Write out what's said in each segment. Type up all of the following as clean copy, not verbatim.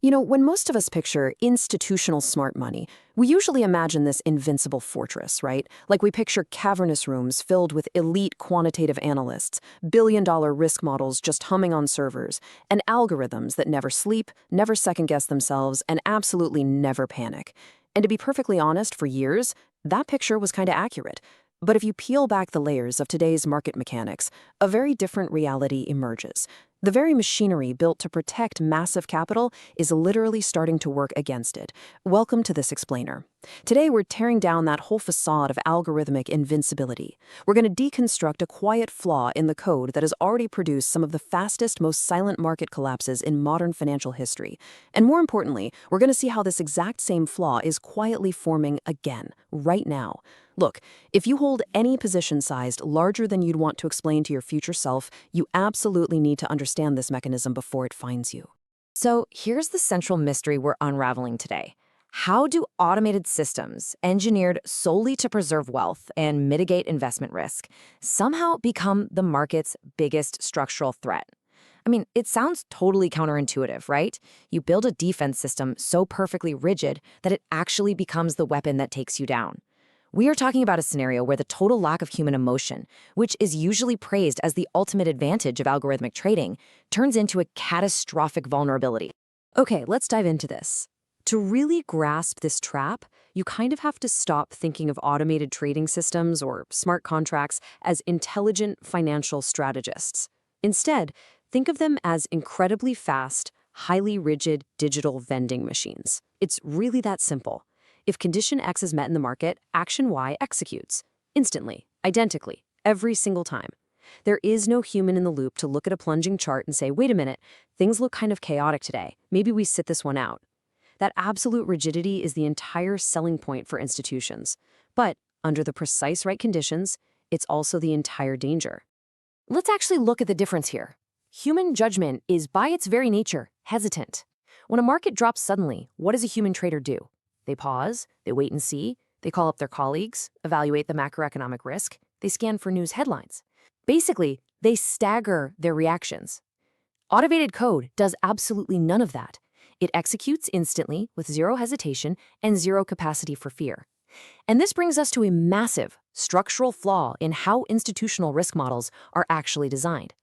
When most of us picture institutional smart money, we usually imagine this invincible fortress, right? Like we picture cavernous rooms filled with elite quantitative analysts, billion-dollar risk models just humming on servers, and algorithms that never sleep, never second-guess themselves, and absolutely never panic. And to be perfectly honest, for years, that picture was kind of accurate. But if you peel back the layers of today's market mechanics, a very different reality emerges. The very machinery built to protect massive capital is literally starting to work against it. Welcome to this explainer. Today, we're tearing down that whole facade of algorithmic invincibility. We're going to deconstruct a quiet flaw in the code that has already produced some of the fastest, most silent market collapses in modern financial history. And more importantly, we're going to see how this exact same flaw is quietly forming again, right now. Look, if you hold any position sized larger than you'd want to explain to your future self, you absolutely need to understand this mechanism before it finds you. So here's the central mystery we're unraveling today. How do automated systems, engineered solely to preserve wealth and mitigate investment risk, somehow become the market's biggest structural threat? I mean, it sounds totally counterintuitive, right? You build a defense system so perfectly rigid that it actually becomes the weapon that takes you down. We are talking about a scenario where the total lack of human emotion, which is usually praised as the ultimate advantage of algorithmic trading, turns into a catastrophic vulnerability. Okay, let's dive into this. To really grasp this trap, you kind of have to stop thinking of automated trading systems or smart contracts as intelligent financial strategists. Instead, think of them as incredibly fast, highly rigid digital vending machines. It's really that simple. If condition X is met in the market, action Y executes. Instantly, identically, every single time. There is no human in the loop to look at a plunging chart and say, wait a minute, things look kind of chaotic today. Maybe we sit this one out. That absolute rigidity is the entire selling point for institutions. But under the precise right conditions, it's also the entire danger. Let's actually look at the difference here. Human judgment is, by its very nature, hesitant. When a market drops suddenly, what does a human trader do? They pause, they wait and see, they call up their colleagues, evaluate the macroeconomic risk, they scan for news headlines. Basically, they stagger their reactions. Automated code does absolutely none of that. It executes instantly with zero hesitation and zero capacity for fear. And this brings us to a massive structural flaw in how institutional risk models are actually designed.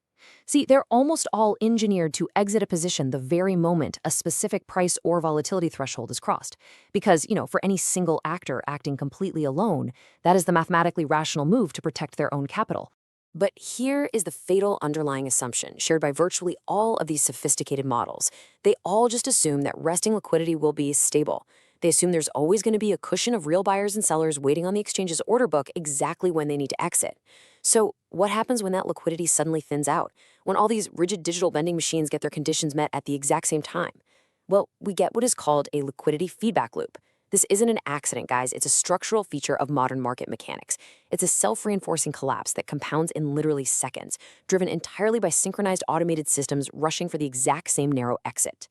See, they're almost all engineered to exit a position the very moment a specific price or volatility threshold is crossed. Because, for any single actor acting completely alone, that is the mathematically rational move to protect their own capital. But here is the fatal underlying assumption shared by virtually all of these sophisticated models. They all just assume that resting liquidity will be stable. They assume there's always going to be a cushion of real buyers and sellers waiting on the exchange's order book exactly when they need to exit. So what happens when that liquidity suddenly thins out? When all these rigid digital vending machines get their conditions met at the exact same time? Well, we get what is called a liquidity feedback loop. This isn't an accident, guys. It's a structural feature of modern market mechanics. It's a self-reinforcing collapse that compounds in literally seconds, driven entirely by synchronized automated systems rushing for the exact same narrow exit.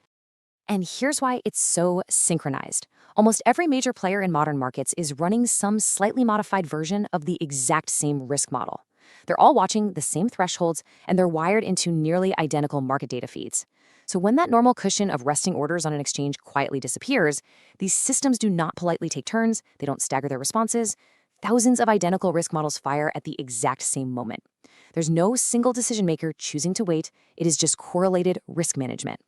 And here's why it's so synchronized. Almost every major player in modern markets is running some slightly modified version of the exact same risk model. They're all watching the same thresholds, and they're wired into nearly identical market data feeds. So when that normal cushion of resting orders on an exchange quietly disappears, these systems do not politely take turns, they don't stagger their responses. Thousands of identical risk models fire at the exact same moment. There's no single decision maker choosing to wait, it is just correlated risk management.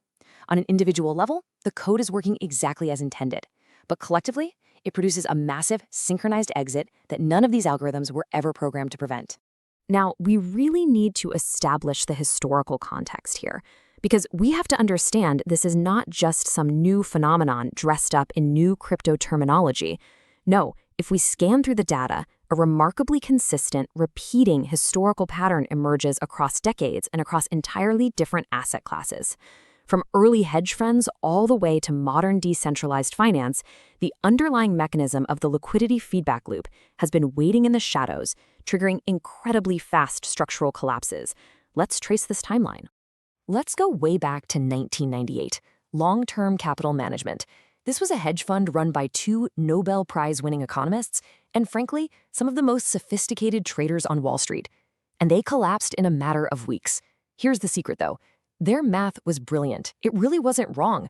On an individual level, the code is working exactly as intended. But collectively, it produces a massive synchronized exit that none of these algorithms were ever programmed to prevent. Now, we really need to establish the historical context here, because we have to understand this is not just some new phenomenon dressed up in new crypto terminology. No, if we scan through the data, a remarkably consistent, repeating historical pattern emerges across decades and across entirely different asset classes. From early hedge funds all the way to modern decentralized finance, the underlying mechanism of the liquidity feedback loop has been waiting in the shadows, triggering incredibly fast structural collapses. Let's trace this timeline. Let's go way back to 1998, long-term capital management. This was a hedge fund run by two Nobel Prize-winning economists and, frankly, some of the most sophisticated traders on Wall Street. And they collapsed in a matter of weeks. Here's the secret, though. Their math was brilliant. It really wasn't wrong.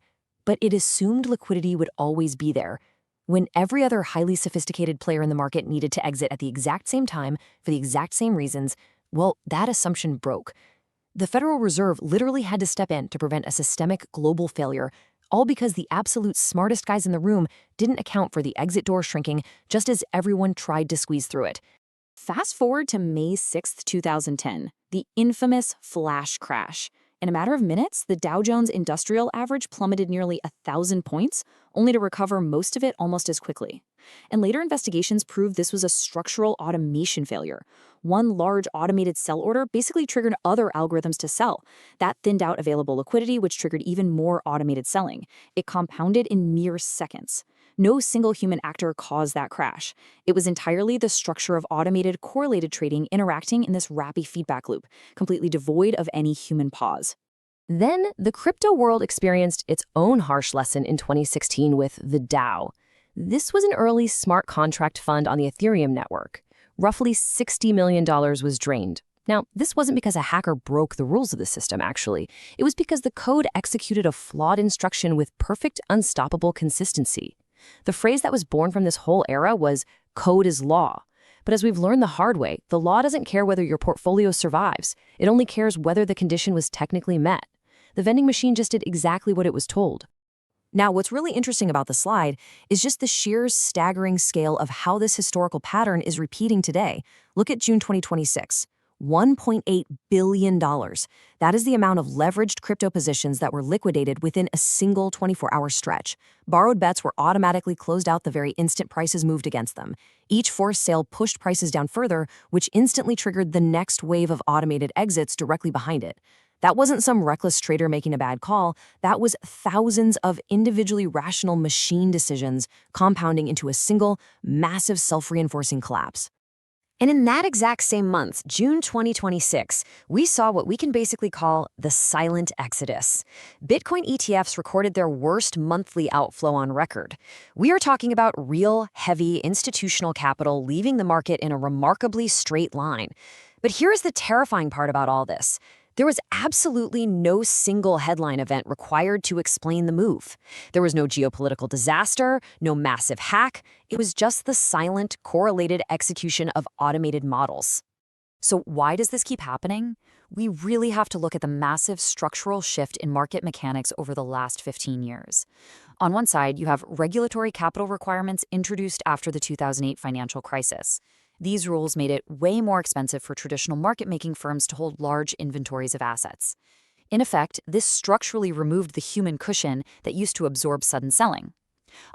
but it assumed liquidity would always be there. When every other highly sophisticated player in the market needed to exit at the exact same time for the exact same reasons, well, that assumption broke. The Federal Reserve literally had to step in to prevent a systemic global failure, all because the absolute smartest guys in the room didn't account for the exit door shrinking just as everyone tried to squeeze through it. Fast forward to May 6, 2010, the infamous flash crash. In a matter of minutes, the Dow Jones Industrial Average plummeted nearly 1,000 points, only to recover most of it almost as quickly. And later investigations proved this was a structural automation failure. One large automated sell order basically triggered other algorithms to sell. That thinned out available liquidity, which triggered even more automated selling. It compounded in mere seconds. No single human actor caused that crash. It was entirely the structure of automated correlated trading interacting in this rapid feedback loop, completely devoid of any human pause. Then, the crypto world experienced its own harsh lesson in 2016 with the DAO. This was an early smart contract fund on the Ethereum network. Roughly $60 million was drained. Now, this wasn't because a hacker broke the rules of the system, actually. It was because the code executed a flawed instruction with perfect, unstoppable consistency. The phrase that was born from this whole era was, "Code is law." But as we've learned the hard way, the law doesn't care whether your portfolio survives. It only cares whether the condition was technically met. The vending machine just did exactly what it was told. Now, what's really interesting about the slide is just the sheer staggering scale of how this historical pattern is repeating today. Look at June 2026. $1.8 billion. That is the amount of leveraged crypto positions that were liquidated within a single 24-hour stretch. Borrowed bets were automatically closed out the very instant prices moved against them. Each forced sale pushed prices down further, which instantly triggered the next wave of automated exits directly behind it. That wasn't some reckless trader making a bad call. That was thousands of individually rational machine decisions compounding into a single, massive self-reinforcing collapse. And in that exact same month, June 2026, we saw what we can basically call the silent exodus. Bitcoin ETFs recorded their worst monthly outflow on record. We are talking about real, heavy institutional capital leaving the market in a remarkably straight line. But here's the terrifying part about all this. There was absolutely no single headline event required to explain the move. There was no geopolitical disaster, no massive hack. It was just the silent, correlated execution of automated models. So why does this keep happening? We really have to look at the massive structural shift in market mechanics over the last 15 years. On one side, you have regulatory capital requirements introduced after the 2008 financial crisis. These rules made it way more expensive for traditional market-making firms to hold large inventories of assets. In effect, this structurally removed the human cushion that used to absorb sudden selling.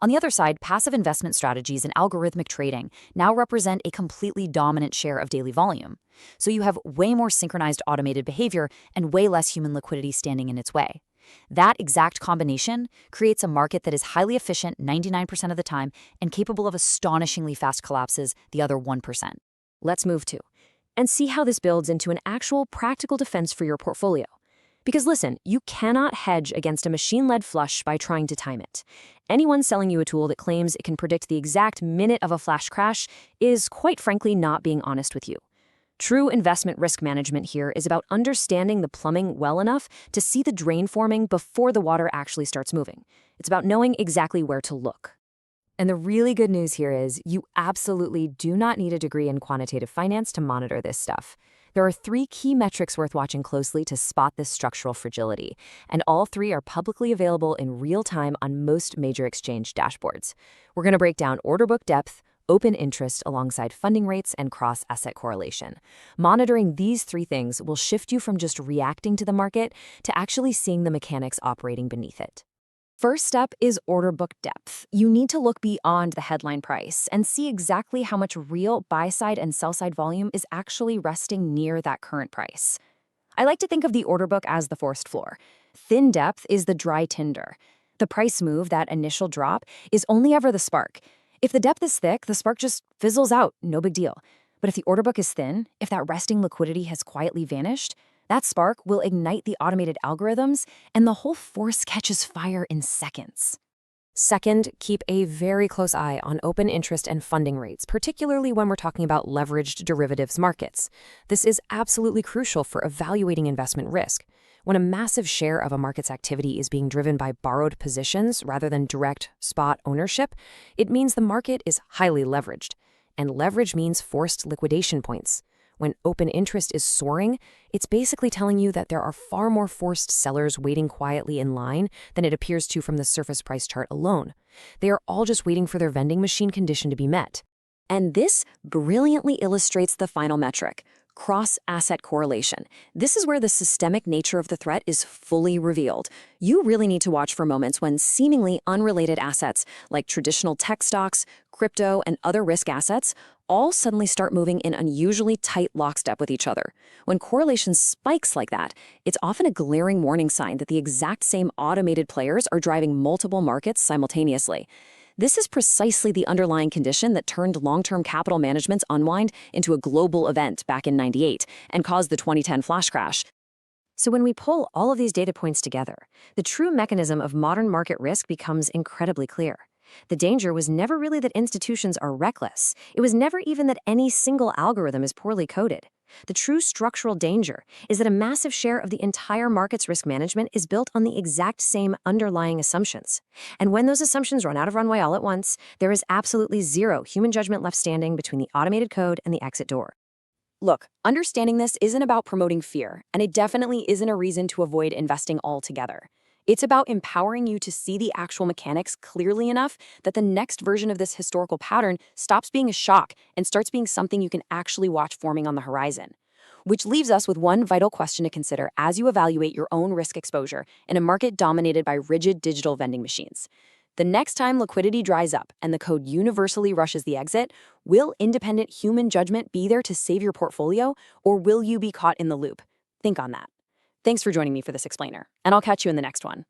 On the other side, passive investment strategies and algorithmic trading now represent a completely dominant share of daily volume. So you have way more synchronized automated behavior and way less human liquidity standing in its way. That exact combination creates a market that is highly efficient 99% of the time and capable of astonishingly fast collapses the other 1%. Let's move to and see how this builds into an actual practical defense for your portfolio. Because listen, you cannot hedge against a machine-led flush by trying to time it. Anyone selling you a tool that claims it can predict the exact minute of a flash crash is, quite frankly, not being honest with you. True investment risk management here is about understanding the plumbing well enough to see the drain forming before the water actually starts moving. It's about knowing exactly where to look. And the really good news here is you absolutely do not need a degree in quantitative finance to monitor this stuff. There are 3 key metrics worth watching closely to spot this structural fragility, and all 3 are publicly available in real time on most major exchange dashboards. We're going to break down order book depth, open interest alongside funding rates, and cross-asset correlation. Monitoring these 3 things will shift you from just reacting to the market to actually seeing the mechanics operating beneath it. First step is order book depth. You need to look beyond the headline price and see exactly how much real buy-side and sell-side volume is actually resting near that current price. I like to think of the order book as the forced floor. Thin depth is the dry tinder. The price move, that initial drop, is only ever the spark. If the depth is thick, the spark just fizzles out, no big deal. But if the order book is thin, if that resting liquidity has quietly vanished, that spark will ignite the automated algorithms, and the whole force catches fire in seconds. Second, keep a very close eye on open interest and funding rates, particularly when we're talking about leveraged derivatives markets. This is absolutely crucial for evaluating investment risk. When a massive share of a market's activity is being driven by borrowed positions rather than direct spot ownership, it means the market is highly leveraged. And leverage means forced liquidation points. When open interest is soaring, it's basically telling you that there are far more forced sellers waiting quietly in line than it appears to from the surface price chart alone. They are all just waiting for their vending machine condition to be met. And this brilliantly illustrates the final metric, cross-asset correlation. This is where the systemic nature of the threat is fully revealed. You really need to watch for moments when seemingly unrelated assets, like traditional tech stocks, crypto, and other risk assets, all suddenly start moving in unusually tight lockstep with each other. When correlation spikes like that, it's often a glaring warning sign that the exact same automated players are driving multiple markets simultaneously. This is precisely the underlying condition that turned long-term capital management's unwind into a global event back in '98 and caused the 2010 flash crash. So when we pull all of these data points together, the true mechanism of modern market risk becomes incredibly clear. The danger was never really that institutions are reckless. It was never even that any single algorithm is poorly coded. The true structural danger is that a massive share of the entire market's risk management is built on the exact same underlying assumptions. And when those assumptions run out of runway all at once, there is absolutely zero human judgment left standing between the automated code and the exit door. Look, understanding this isn't about promoting fear, and it definitely isn't a reason to avoid investing altogether. It's about empowering you to see the actual mechanics clearly enough that the next version of this historical pattern stops being a shock and starts being something you can actually watch forming on the horizon. Which leaves us with one vital question to consider as you evaluate your own risk exposure in a market dominated by rigid digital vending machines. The next time liquidity dries up and the code universally rushes the exit, will independent human judgment be there to save your portfolio, or will you be caught in the loop? Think on that. Thanks for joining me for this explainer, and I'll catch you in the next one.